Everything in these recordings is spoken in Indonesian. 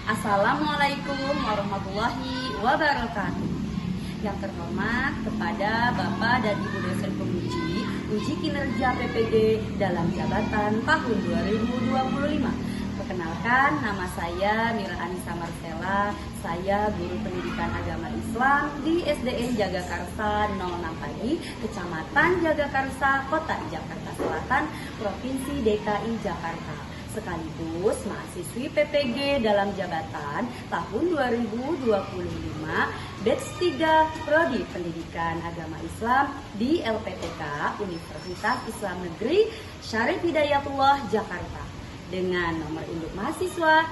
Assalamualaikum warahmatullahi wabarakatuh. Yang terhormat kepada Bapak dan Ibu dosen penguji uji kinerja PPG dalam jabatan tahun 2025. Perkenalkan, nama saya Mira Anissa Marcella. Saya guru pendidikan agama Islam di SDN Jagakarsa 06 Pagi, Kecamatan Jagakarsa, Kota Jakarta Selatan, Provinsi DKI Jakarta. Sekaligus mahasiswi PPG dalam jabatan tahun 2025 batch 3 Prodi Pendidikan Agama Islam di LPTK Universitas Islam Negeri Syarif Hidayatullah Jakarta dengan nomor induk mahasiswa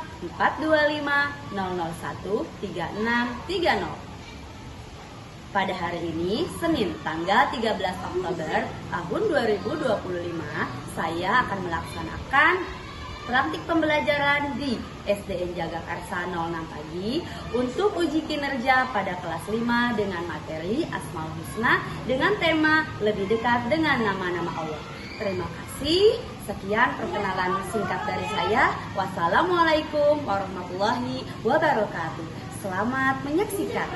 425-001-3630. Pada hari ini, Senin tanggal 13 Oktober tahun 2025, saya akan melaksanakan praktik pembelajaran di SDN Jagakarsa 06 Pagi untuk uji kinerja pada kelas 5 dengan materi Asmaul Husna dengan tema lebih dekat dengan nama-nama Allah. Terima kasih. Sekian perkenalan singkat dari saya. Wassalamualaikum warahmatullahi wabarakatuh. Selamat menyaksikan.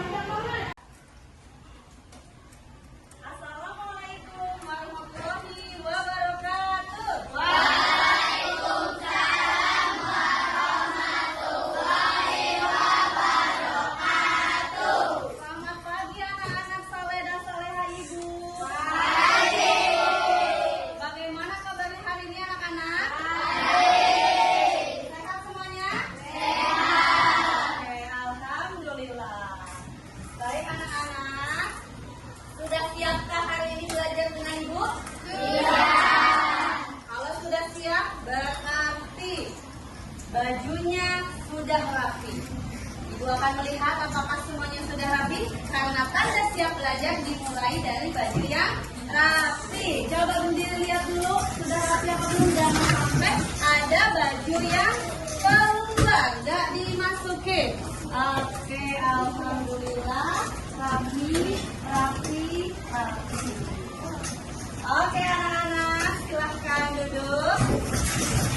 Sudah siapkah hari ini belajar dengan Ibu? Iya. Kalau sudah siap, berarti bajunya sudah rapi. Ibu akan melihat apakah semuanya sudah rapi. Karena tanda siap belajar dimulai dari baju yang rapi. Coba berdiri lihat dulu, sudah rapi apa belum? Jangan sampai ada baju yang keluar, nggak dimasukin. Oke, alhamdulillah rapi. Oke anak-anak, silahkan duduk.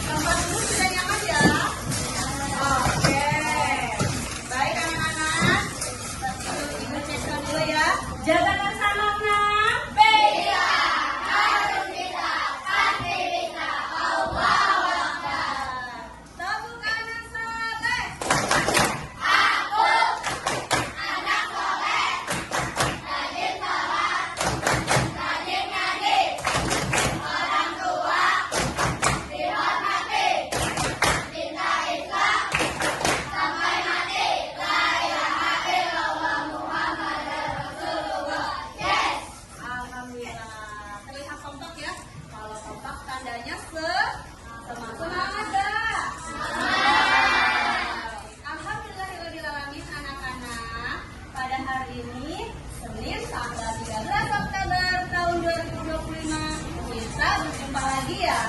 Tempat duduk sudah nyaman ya? Oke. Baik anak-anak, Ibu cekkan dulu ya. Jabatan sama enam. Beda, harus bisa, pasti bisa. Allahu Akbar. Tepuk kanan soleh. Aku anak soleh, rajin sholat, rajin ngaji, orang tua dihormati, cinta Islam sampai mati. La ilaha illallah Muhammadur Rasulullah. Yes. Alhamdulillah. Terlihat kompak ya? Kalau kompak tandanya semangat dah. Alhamdulillahirrahmanirrahim anak-anak. Pada hari ini Senin tanggal 13 Oktober tahun 2025 kita berjumpa lagi ya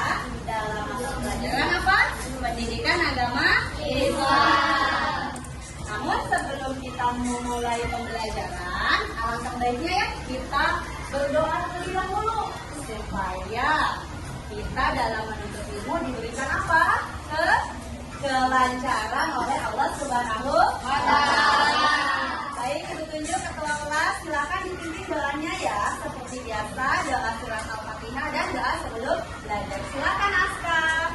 dalam mata pelajaran apa? Pendidikan agama Islam. Namun sebelum kita memulai pembelajaran, alangkah baiknya ya kita berdoa terlebih dahulu supaya kita dalam menuntut ilmu diberikan apa? Kelancaran oleh Allah Subhanahu wa Ta'ala. Baik, Ibu tunjuk ketua kelas, silakan dipimpin doanya ya seperti biasa, doa surat Al-Fatihah dan doa sebelum belajar. Silakan Aska.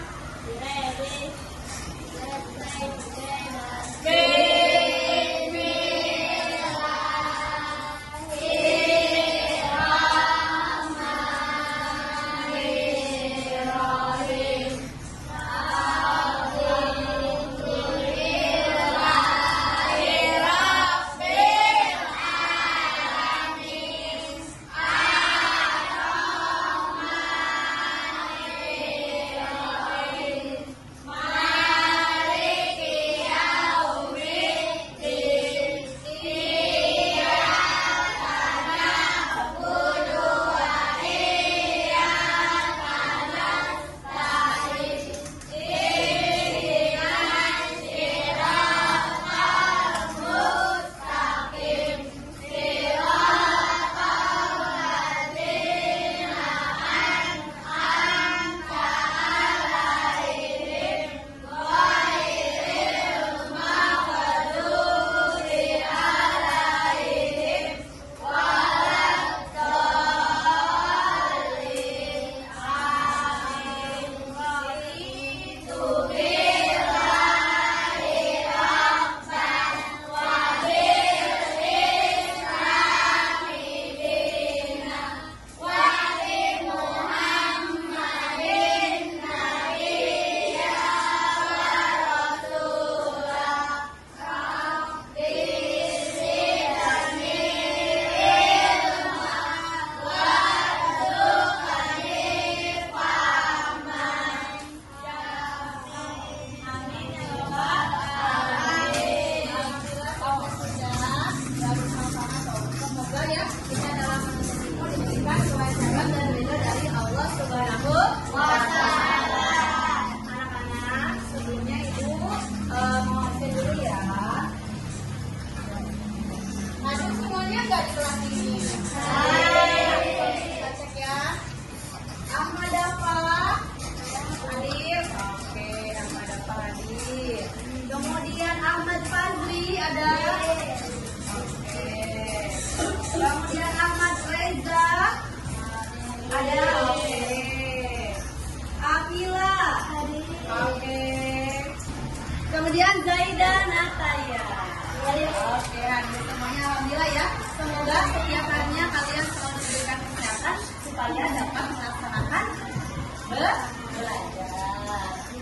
belajar.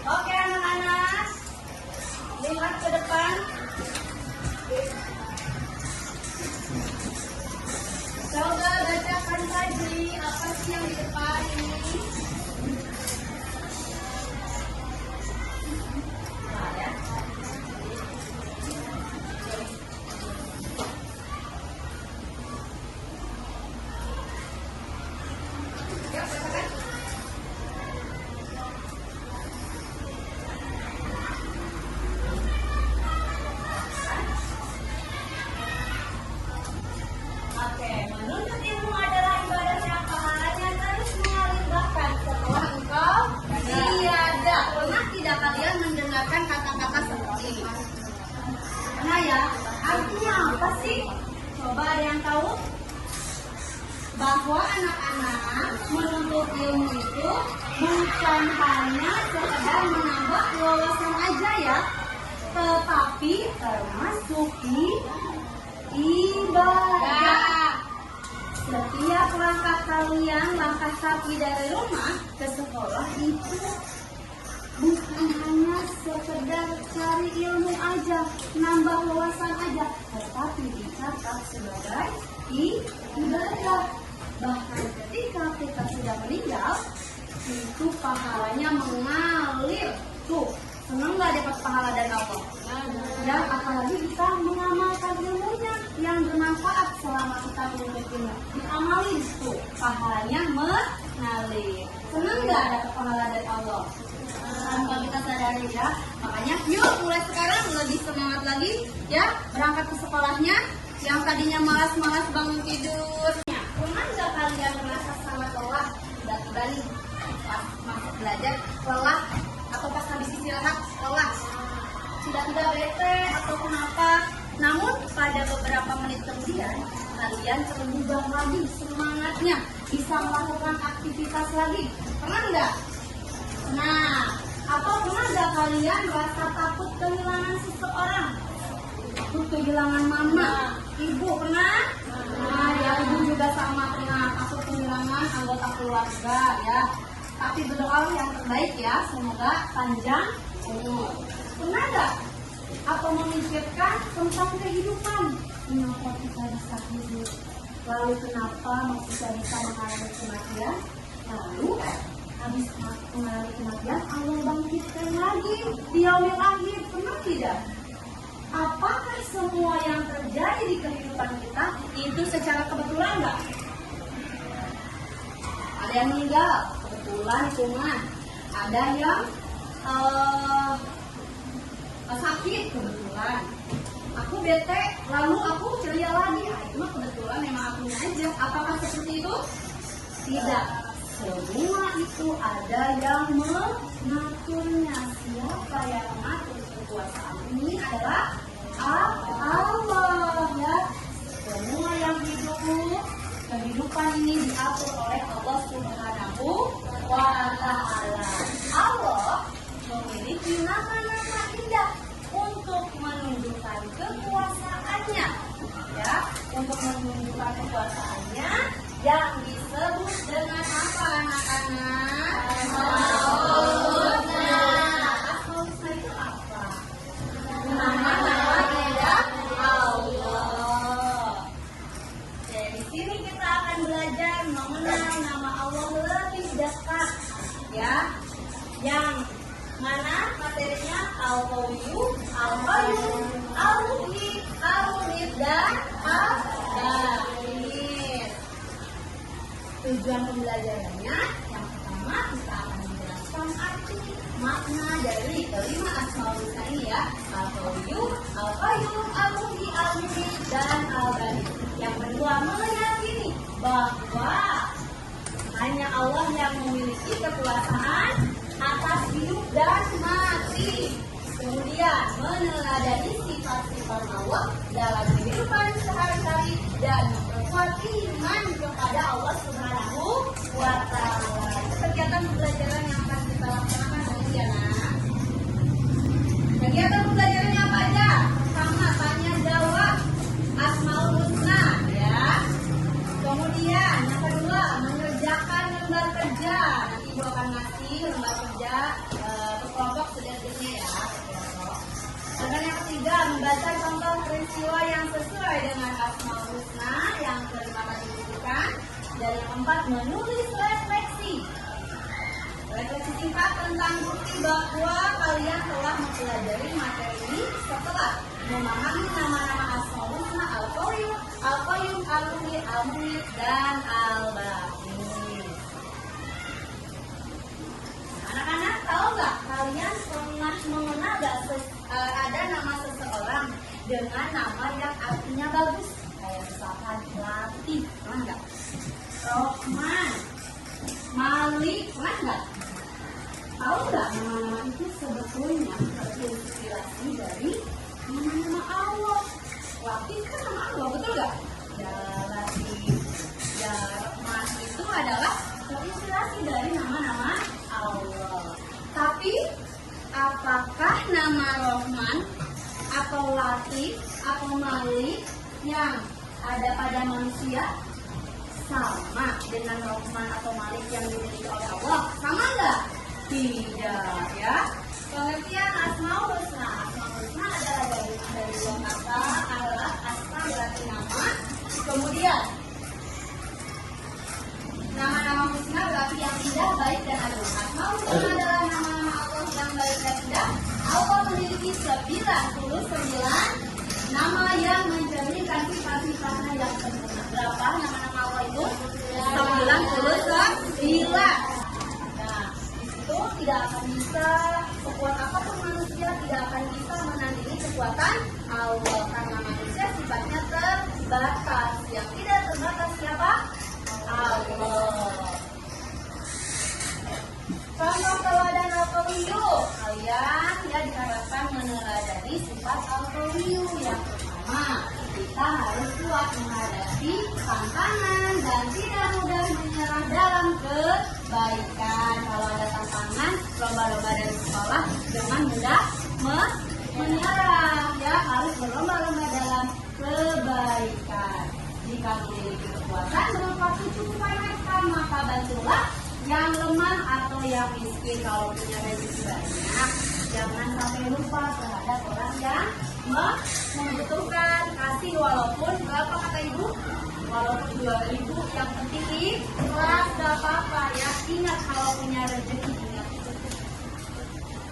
Oke anak-anak, lihat ke depan. Coba bacakan lagi apa sih yang di depan ini. Nah, ya. Yuk, bacakan. Oke, menuntut ilmu adalah ibadah yang pahalanya terus mengalir bahkan setelah engkau tiada. Pernah tidak kalian mendengarkan kata-kata seperti ini? Pernah ya? Artinya apa sih? Coba ada yang tahu? Bahwa anak-anak menuntut ilmu itu bukan hanya sekedar menambah wawasan aja ya, tetapi termasuk ibadah. Setiap langkah kalian, langkah kaki dari rumah ke sekolah itu bukan hanya sekedar cari ilmu aja, nambah wawasan aja, tetapi dicatat sebagai ibadah. Bahkan ketika kita sudah meninggal, itu pahalanya mengalir. Tuh, senang nggak dapat pahala dari Allah? Dan apalagi kita mengamalkan ilmunya yang bermanfaat selama kita menuntut ilmu. Diamalin tuh, pahalanya mengalir. Senang nggak dapat pahala dari Allah? Tanpa kita sadari ya. Makanya yuk mulai sekarang lebih semangat lagi ya, berangkat ke sekolahnya. Yang tadinya malas-malas bangun tidur. Pernah nggak kalian merasa sangat lelah? Tiba-tiba nih pas masuk belajar lelah, atau pas habis istirahat lelah, tiba-tiba bete atau kenapa? Namun pada beberapa menit kemudian kalian terubah lagi semangatnya, bisa melakukan aktivitas lagi. Pernah nggak? Nah, atau pernah nggak kalian merasa takut kehilangan seseorang? Takut kehilangan mama, ibu pernah? Nah, ya ibu juga sama pernah takut kehilangan anggota keluarga ya. Tapi berdoa yang terbaik ya, semoga panjang umur. Pernah nggak? Atau memikirkan tentang kehidupan? Kenapa kita bisa hidup? Lalu kenapa kita bisa mengalami kematian? Lalu habis mengalami kematian, Allah bangkitkan lagi di yaumil akhir. Pernah tidak? Apakah semua yang terjadi di kehidupan kita itu secara kebetulan nggak? Ada yang meninggal, kebetulan cuma. Ada yang sakit, kebetulan. Aku bete, lalu aku ceria lagi. Itu mah kebetulan, memang akunya aja. Apakah seperti itu? Tidak. Semua itu ada yang mengaturnya. Siapa yang mengatur kekuasaan ini adalah Allah ya. Semua yang hidup, kehidupan ini diatur oleh Allah Subhanahu wa Ta'ala. Allah memiliki nama-nama indah untuk menunjukkan kekuasaannya ya, untuk menunjukkan kekuasaannya yang disebut dengan apa anak-anak? Al-Husna. Al-Husna itu apa? Nama-nama indah Allah. Jadi sini kita akan belajar mengenal nama Allah lebih dekat ya. Yang mana materinya? Al-Qawiyyu, Al-Qayyum, Al-Muhyi, Al-Mumit, dan Al-Baqir. Tujuan pembelajarannya yang pertama kita akan menjelaskan arti makna dari kelima Asmaul Husna ini ya. Al-Qawiyyu, Al-Qayyum, Al-Muhyi, Al-Mumit, dan Al-Baqir. Yang kedua, meyakini bahwa hanya Allah yang memiliki kekuasaan atas hidup dan mati. Kemudian meneladani sifat-sifat Allah dalam kehidupan sehari-hari dan memperkuat iman kepada Allah Subhanahu wa Ta'ala. Kegiatan pembelajaran yang akan kita laksanakan hari ini ya. Kegiatan pembelajarannya apa aja? Pertama, tanya jawab Asmaul Husna ya. Kemudian yang kedua, mengerjakan lembar kerja. Nanti Ibu akan ngasih lembar kerja ke kelompok sederhana ya. Dan yang ketiga, membaca contoh peristiwa yang sesuai dengan Asmaul Husna yang kelima tadi disebutkan. Dan yang keempat, menulis refleksi. Refleksi singkat tentang bukti bahwa kalian telah mempelajari materi ini setelah memahami nama-nama Asmaul Husna, Al-Qayyum, Al-Qayyum, Al-Muhyi, Al-Muhyi, dan Al-Baqi. Anak-anak tahu nggak? Kalian pernah mengenal nggak ada nama seseorang dengan nama yang artinya bagus? Kayak misalkan Latif, pernah nggak? Rohman, Malik, pernah nggak? Tahu nggak nama-nama itu sebetulnya terinspirasi dari nama-nama Allah? Latif kan nama Allah, betul nggak? Ya Latif, ya Rahman itu adalah terinspirasi dari nama-nama Allah. Tapi apakah nama Rohman atau Latif atau Malik yang ada pada manusia sama dengan Rohman atau Malik yang dimiliki oleh Allah? Sama nggak? Tidak ya. Pengertian Asmaul Husna. Asmaul Husna adalah dari dua kata, adalah asma berarti nama. Kemudian nama-nama husna berarti yang indah, baik dan agung. Asmaul Husna adalah nama-nama Allah yang baik dan indah. Allah memiliki 99 nama yang mencerminkan sifat-sifatnya yang sempurna. Berapa nama-nama Allah itu? 99. Nah, itu tidak akan bisa, sekuat apapun manusia tidak akan bisa menandingi kekuatan Allah, karena manusia sifatnya terbatas. Yang tidak terbatas siapa? Allah. Contoh teladan Al-Qawiyyu. Kalian ya diharapkan meneladani sifat Al-Qawiyyu. Yang pertama, kita harus kuat menghadapi tantangan dan tidak mudah menyerah dalam kebaikan. Kalau ada tantangan, lomba-lomba dari sekolah, jangan mudah menyerah. Ya, harus berlomba-lomba dalam kebaikan. Jika memiliki kekuatan berupa kecukupan harta, maka bantulah yang lemah atau yang miskin. Kalau punya rezeki banyak, jangan sampai lupa terhadap orang yang membutuhkan. Kasih walaupun berapa kata ibu? Walaupun 2.000, yang penting ikhlas, gak apa-apa ya. Ingat kalau punya rezeki, ingat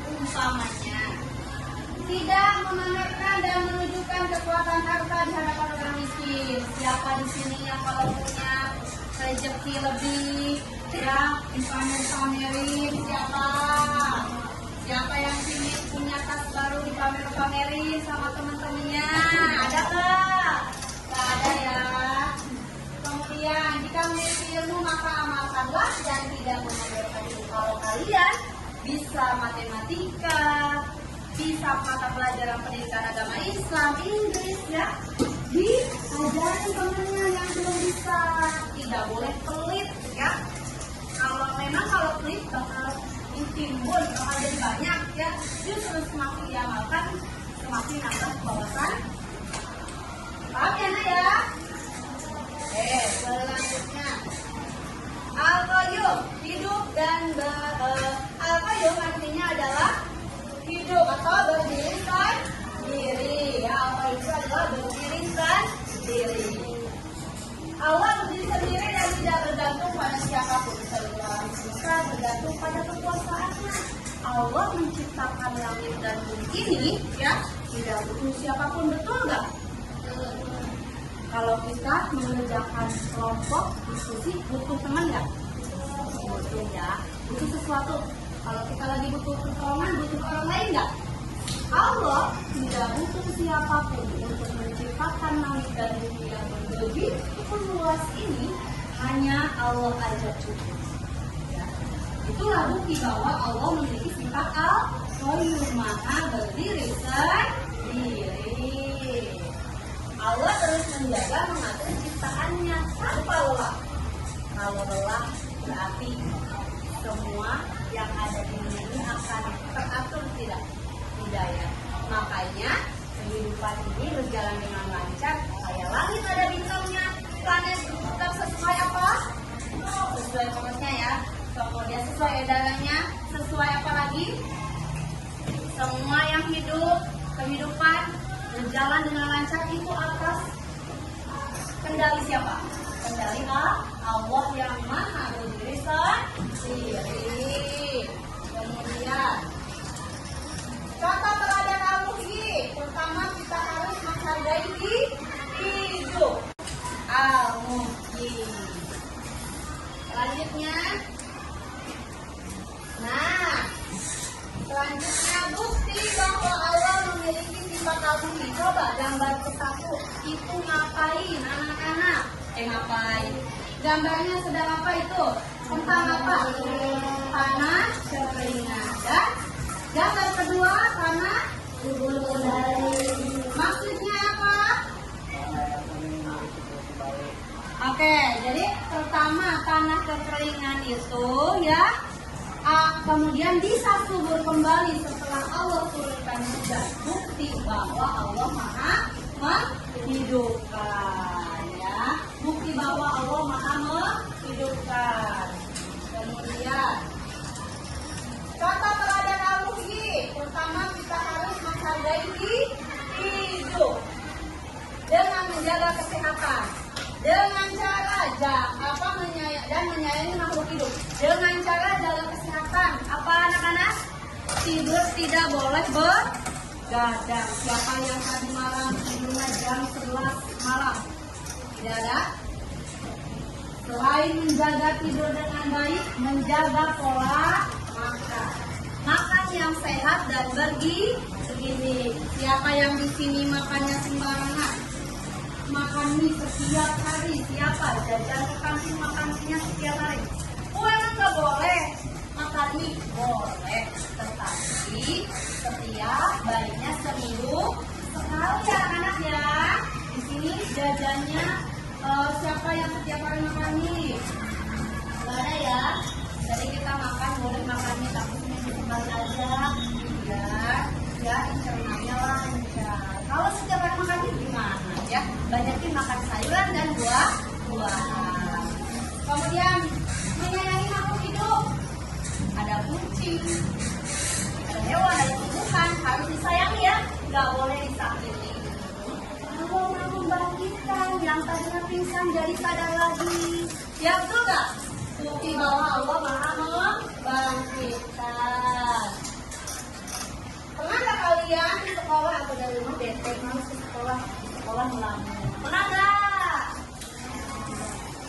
umpamanya tidak memamerkan dan menunjukkan kekuatan harta di hadapan orang miskin. Siapa di sini yang kalau punya rezeki lebih ya dipamer-pamerin? Siapa yang sini punya tas baru dipamer-pamerin sama teman-temannya? Ada nggak? Nggak ada ya. Kemudian jika memiliki ilmu maka amalkanlah dan tidak memamerkan ilmu. Kalau kalian bisa matematika, bisa mata pelajaran pendidikan agama Islam, Inggris ya, diajarin temennya yang belum bisa. Tidak boleh pelit ya. Kalau pelit bakal ditimbun, bakal jadi banyak ya. Justru semakin diamalkan, semakin nambah wawasan. Paham ya Nak ya? Selanjutnya Al-Qayyum, hidup dan Al-Qayyum artinya adalah hidup atau berdiri sendiri. Ya, Allah itu adalah berdiri sendiri. Allah berdiri sendiri dan tidak bergantung pada siapapun. Bisa bergantung pada kekuasaannya. Allah menciptakan langit dan bumi ini ya tidak butuh siapapun, betul nggak? Kalau kita mengerjakan kelompok diskusi butuh teman nggak? Butuh ya, butuh sesuatu. Kalau kita lagi butuh pertolongan, butuh orang lain nggak? Allah tidak butuh siapapun untuk menciptakan langit dan bumi yang begitu luas ini. Hanya Allah aja cukup. Ya. Itulah bukti bahwa Allah memiliki sifat Al-Qayyum, Maha berdiri sendiri. Allah terus menjaga, mengatur ciptaannya tanpa lelah. Kalau lelah berarti semua yang ada di dunia ini akan teratur tidak ya. Makanya kehidupan ini berjalan dengan lancar. Kayak langit ada bintangnya, planet tetap sesuai apa? Sesuai porosnya ya. Kemudian sesuai edarannya, sesuai apa lagi? Semua yang hidup, kehidupan berjalan dengan lancar itu atas kendali siapa? Kendali Allah yang maha berdiri sendiri. Kemudian kata teladan Al-Muhyi, pertama kita harus menghargai hidup. Al-Muhyi. Selanjutnya, selanjutnya bukti bahwa Allah memiliki sifat Al-Muhyi. Coba gambar ke-1 itu ngapain anak-anak? Ngapain? Gambarnya sedang apa itu? Tentang apa? Tanah kekeringan. Dan gambar kedua tanah subur. Maksudnya apa? Oke, jadi pertama tanah kekeringan itu ya, kemudian bisa subur kembali setelah Allah turunkan hujan. Bukti bahwa Allah maha menghidupkan ya. Bukti bahwa Allah maha menghidupkan. Kemudian kata teladan Al-Muhyi, pertama kita harus menghargai hidup dengan menjaga kesehatan, dengan cara menyayangi makhluk hidup, dengan cara jaga kesehatan. Apa anak-anak? Tidur tidak boleh begadang. Siapa yang tadi malam tidurnya jam 11 malam? Tidak ada. Selain menjaga tidur dengan baik, menjaga pola makan yang sehat dan bergizi. Siapa yang di sini makannya sembarangan? Makan mie setiap hari, siapa? Jajan ke kantin makan mie setiap hari. Kue nggak boleh, makan mie boleh, tetapi setiap baiknya seminggu sekali ya anak ya. Di sini jajannya siapa yang setiap hari makan mie? Nggak ada ya. Jadi kita makan boleh makan mie tapi seminggu sekali aja. Ya internalnya lancar. Kalau setiap hari makan mie gimana ya? Banyakin makan sayuran dan buah-buahan. Kemudian menyayangi makhluk hidup. Ada kucing, ada hewan, ada tumbuhan, harus disayangi ya. Nggak boleh disakiti. Allah mau membangkitkan yang tadinya pingsan jadi sadar lagi. Ya betul nggak? Bukti bahwa Allah maha membangkitkan. Pernah nggak kalian di sekolah atau dari rumah bete males ke sekolah melamun? Pernah nggak?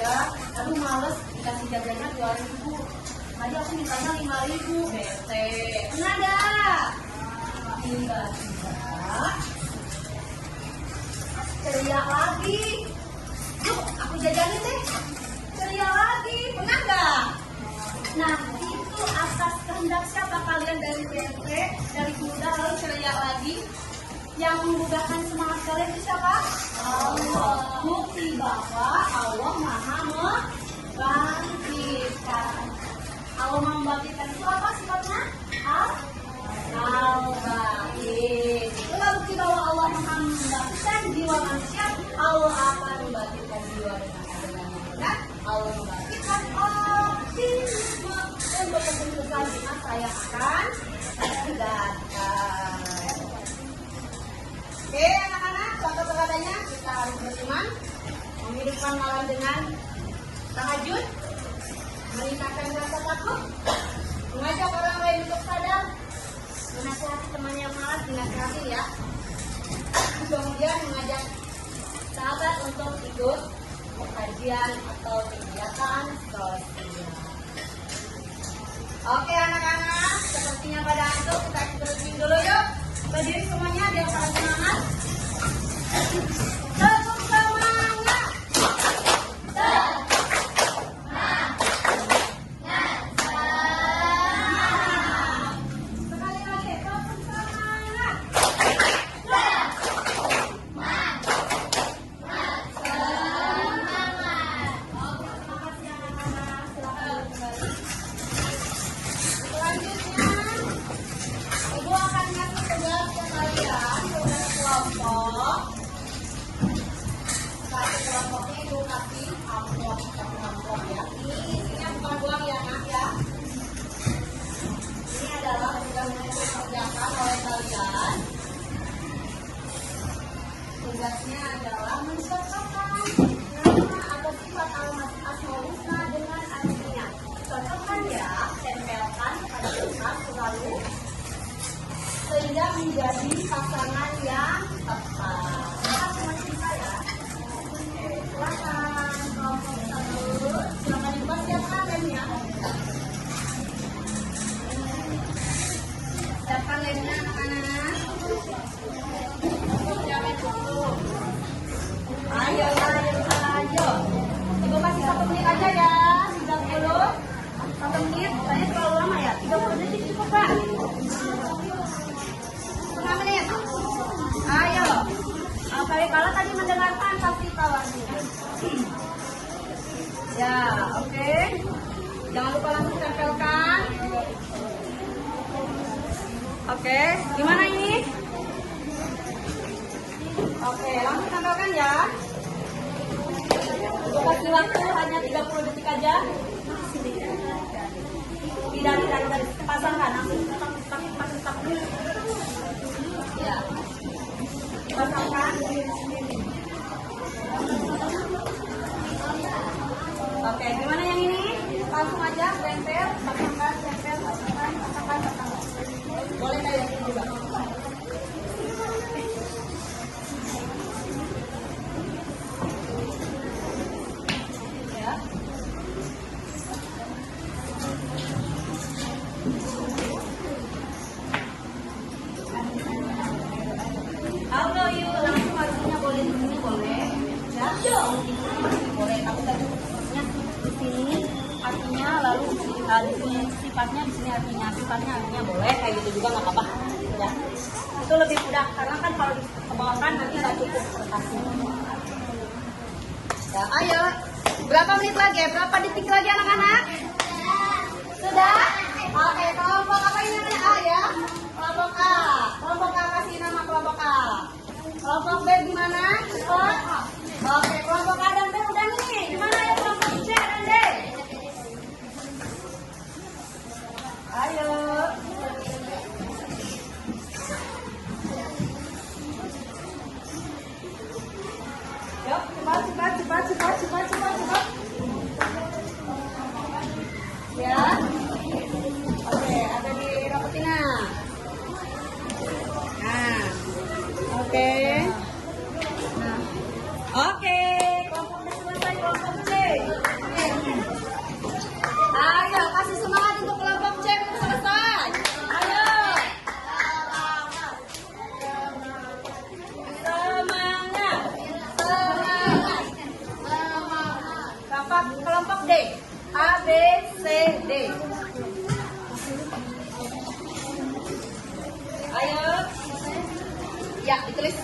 Ya, aduh males dikasih jajannya 2.000. Tadi aku mintanya 5.000. Bete. Pernah nggak? Tiba-tiba ceria lagi. Yuk, aku jajanin deh. Ceria lagi. Pernah nggak? Nah, itu atas kehendak siapa kalian dari BRT, dari muda lalu ceria lagi? Yang membukakan semangat kalian itu siapa? Allah. Bukti bahwa Allah maha membangkitkan. Allah membangkitkan itu apa sifatnya? Al-Baqi. Itulah bukti bahwa Allah maha membangkitkan jiwa manusia. Allah akan membangkitkan jiwa dengan benar. Allah membangkitkan optimisme untuk keputusan di masa yang akan datang. Oke anak-anak, contoh teladannya kita harus beriman, menghidupkan malam dengan tahajud, meningkatkan rasa takut, mengajak orang lain untuk sadar, menasihati teman yang malas dinasihati ya. Kemudian mengajak sahabat untuk ikut kajian atau kegiatan sosial. Oke anak-anak, sepertinya pada antuk kita berhenti dulu yuk. Berdiri semuanya biar pada semangat. Tetap semangat. Sekali lagi, tetap semangat. Selanjutnya, Ibu akan ngasih tugas ke kalian, saudara kelompok. tugasnya adalah mencocokkan nama atau sifat alamat asmaul husna dengan artinya. Cocokkan ya, tempelkan pada kertas lalu sehingga menjadi pasangan yang tepat. Nah, teman kita ya. Oke, silakan kelompok satu, silakan dipersiapkan lemnya. Siapkan lemnya anak-anak. Siapin dulu. Ayo. Ibu kasih 1 menit aja ya. 30. 1 menit, kayaknya terlalu lama ya. 30 detik cukup, Pak. 1/2 menit. Ayo. Kalau tadi mendengarkan pasti tahu artinya. Ya, oke. Jangan lupa langsung tempelkan. Oke, gimana ini? Oke, langsung tempelkan ya. Ibu kasih waktu hanya 30 detik aja. Tidak, pasangkan langsung tak. Ya. Pasangkan. Oke, gimana yang ini? Langsung aja tempel, pasangkan. Boleh kayak gini juga. Ya. Halo, yuk langsung artinya boleh di sini boleh. Ya, boleh. Tapi tadi artinya di sini artinya lalu di sini sifatnya di sini artinya boleh kayak gitu juga nggak apa-apa. Ya, itu lebih mudah karena kan kalau dikembangkan nanti nggak cukup kertasnya. Ya, ayo. Berapa menit lagi? Berapa detik lagi anak-anak? Sudah? Oke, kelompok apa ini namanya A ya? Kelompok A. Kelompok A kasih nama kelompok A. Kelompok B gimana? Oke, kelompok A dan B udah nih. Gimana ya kelompok C dan D? Ayo. Yuk, cepat. Ya. Oke, ada di Rapetina. Nah. Oke. Nah. Oke, kelompok D selesai, kelompok C. Ayo, kasih semangat untuk kelompok C untuk selesai. Ayo. Semangat. Kelompok D. A, B, C, D. Ayo. Ya, ditulis.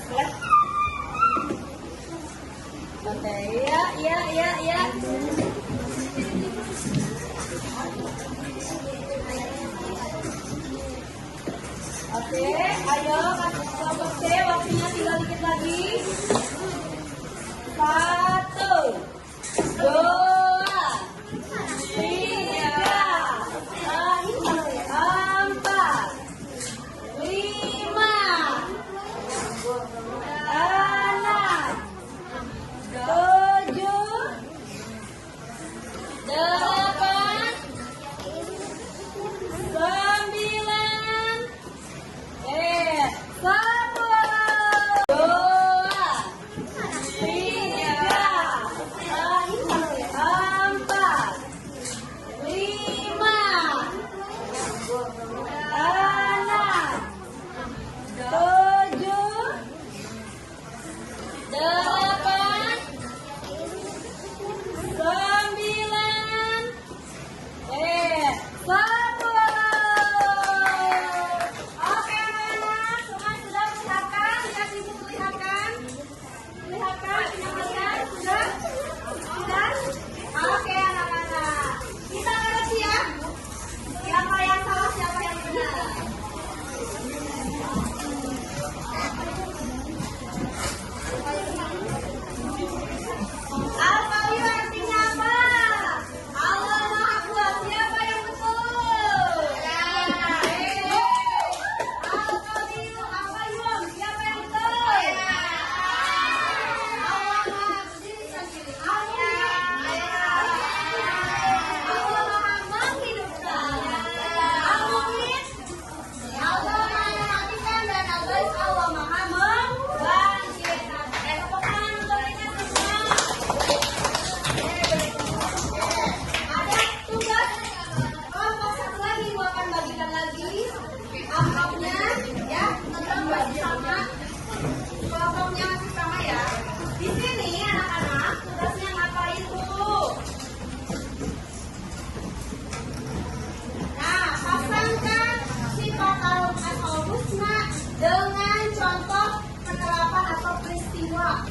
Oke, ya. Oke, ayo kasih kelompok C, waktunya tinggal dikit lagi. 1, 2, 3, 4, 5, 6, 7, 8, 9, 10, 2, 3, 4,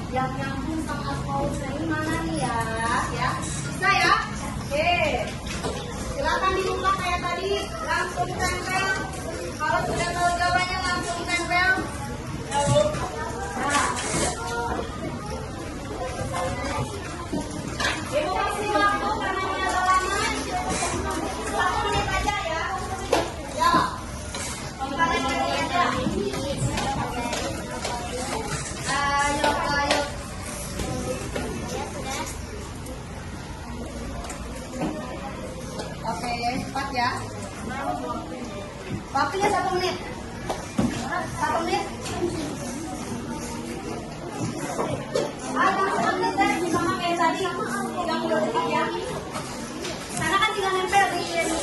yang nyambung sama pausnya ini mana nih ya? Ya, bisa ya? Oke. Silakan dibuka kayak tadi, langsung tempel. Kalau sudah tahu jawabannya langsung tempel. Nah. Ibu kasih waktu karena ini agak lama. 1 menit aja ya. Ya. Kalian cari aja. Ayo, ayo. Oke, cepat ya. Waktunya 1 menit. 1 menit. Yang 1 menit deh, sama kayak tadi. Yang udah dekat ya. Karena kan tinggal nempel di sini.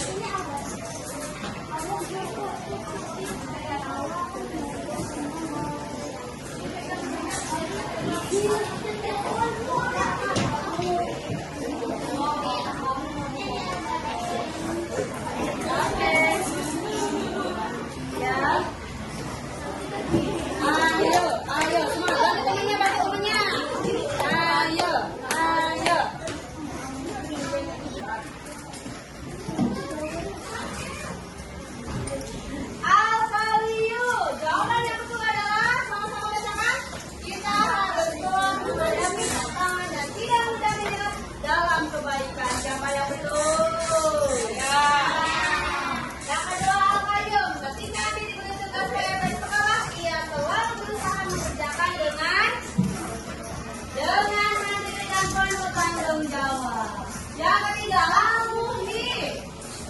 Yang ketiga, langsung nih.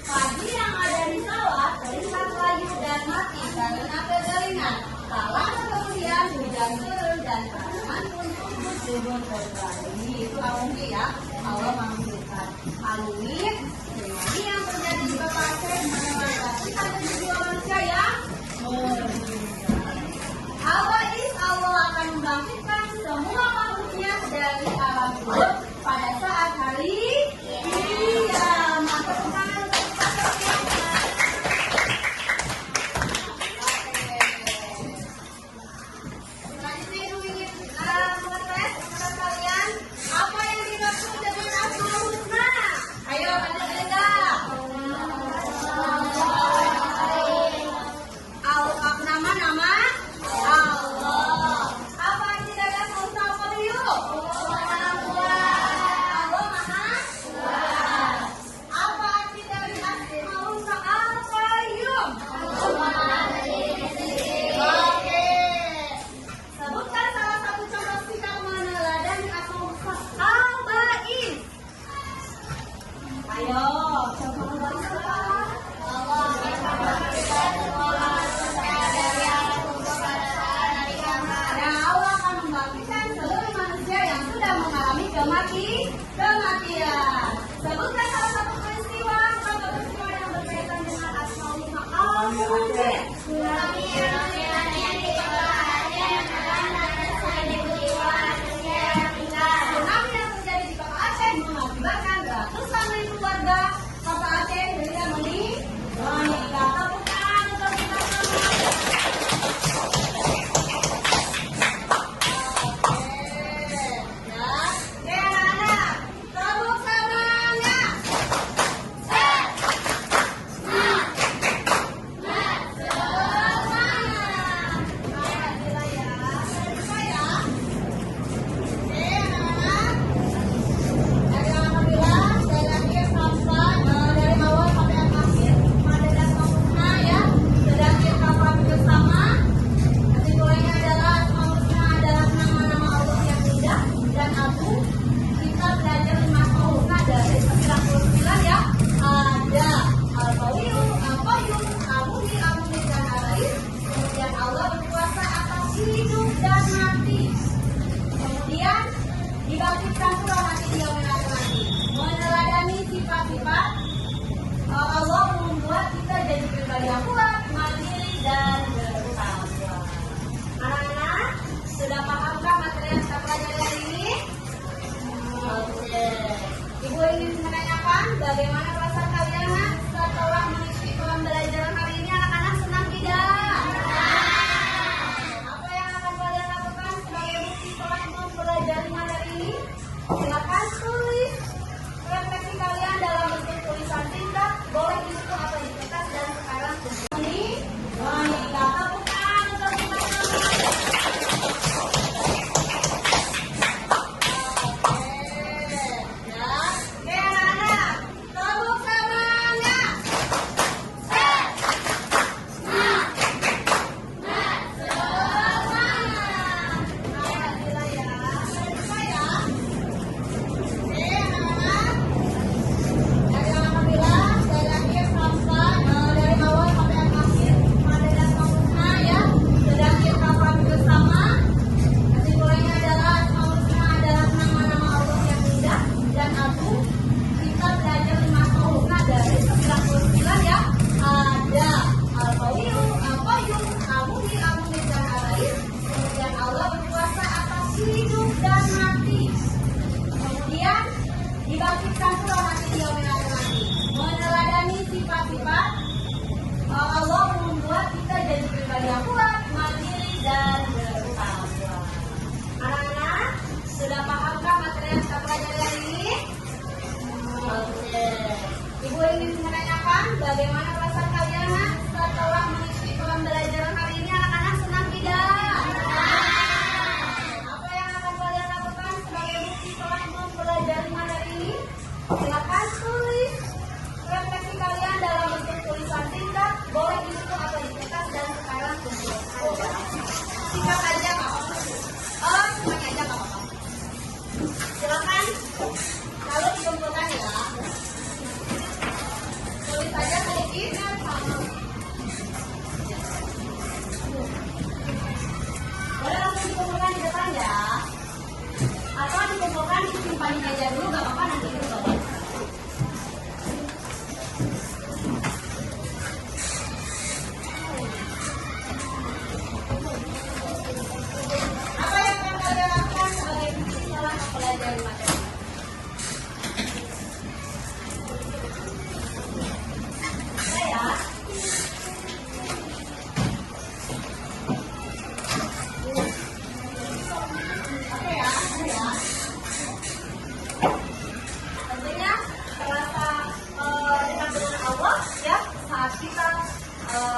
Padi yang ada di sawah terlihat layu dan mati karena kekeringan. Kalah kemudian hujan turun dan tanaman pun tumbuh subur kembali. Itu alumni ya, Allah menunjukkan alumni. Ini yang terjadi di Bapak Aceh mengenai ada jiwa manusia yang Allah akan membangkitkan semua makhluknya dari alam kubur pada saat hari kiamat. Tepuk tangan untuk pacarnya. Selanjutnya Ibu ingin mengetes kepada kalian apa yang dimaksud dengan Asmaul Husna. Ayo Anda. Nama Allah. Apa arti dari Asmaul Husna? Apa yuk? Allah Maha Kuasa. Apa arti dari Asmaul Husna? Al-Qayyum. Oke. Sebutkan salah satu contoh sikap meneladani Asmaul Husna. Al-Ba'in. Ayo, contoh Al-Ba'in apa? Kematian. Sebutkan salah satu peristiwa yang berkaitan dengan Asmaul Husna. Tsunami yang terjadi di Kota Aceh mengakibatkan ratusan ribu warga Kota Aceh dengan meninggal. Tepuk tangan untuk kita semua.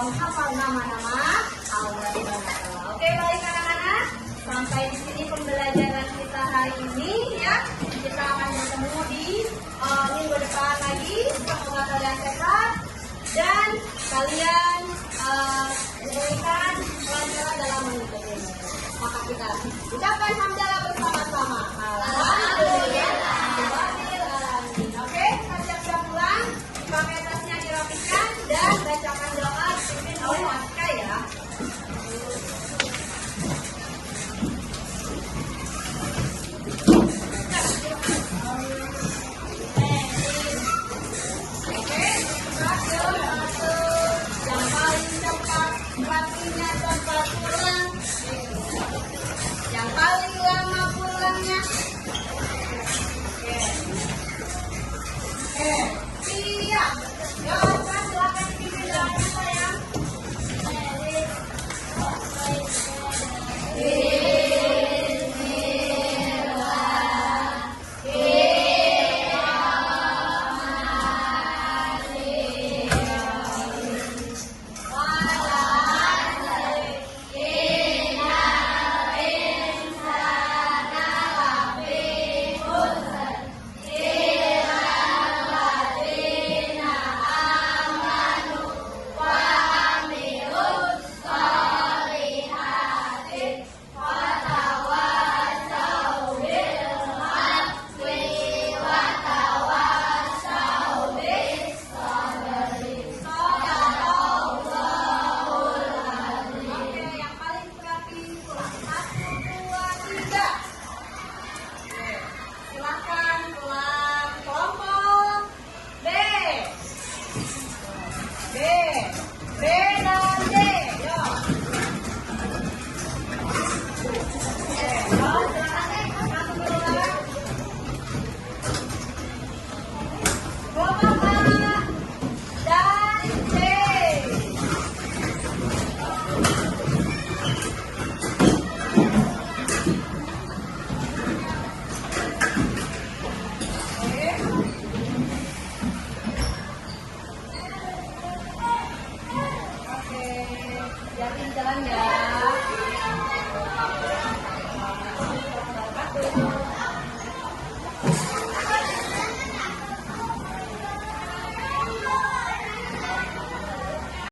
menghafal nama-nama Allah Subhanahu wa Ta'ala. Oke, baik anak-anak. Sampai di sini pembelajaran kita hari ini ya. Kita akan bertemu di minggu depan lagi. Semoga kalian sehat dan kalian diberikan pelajaran dalam mengikuti ini. Maka kita ucapkan hamdalah bersama-sama. Alhamdulillah. Oke, kita siap-siap pulang. Pakai tasnya dirapikan dan bacakan doa dipimpin oleh Aska ya. Yang paling lama pulangnya. Siap. Jawaban silakan dipimpin doanya sayang. Jalan ya.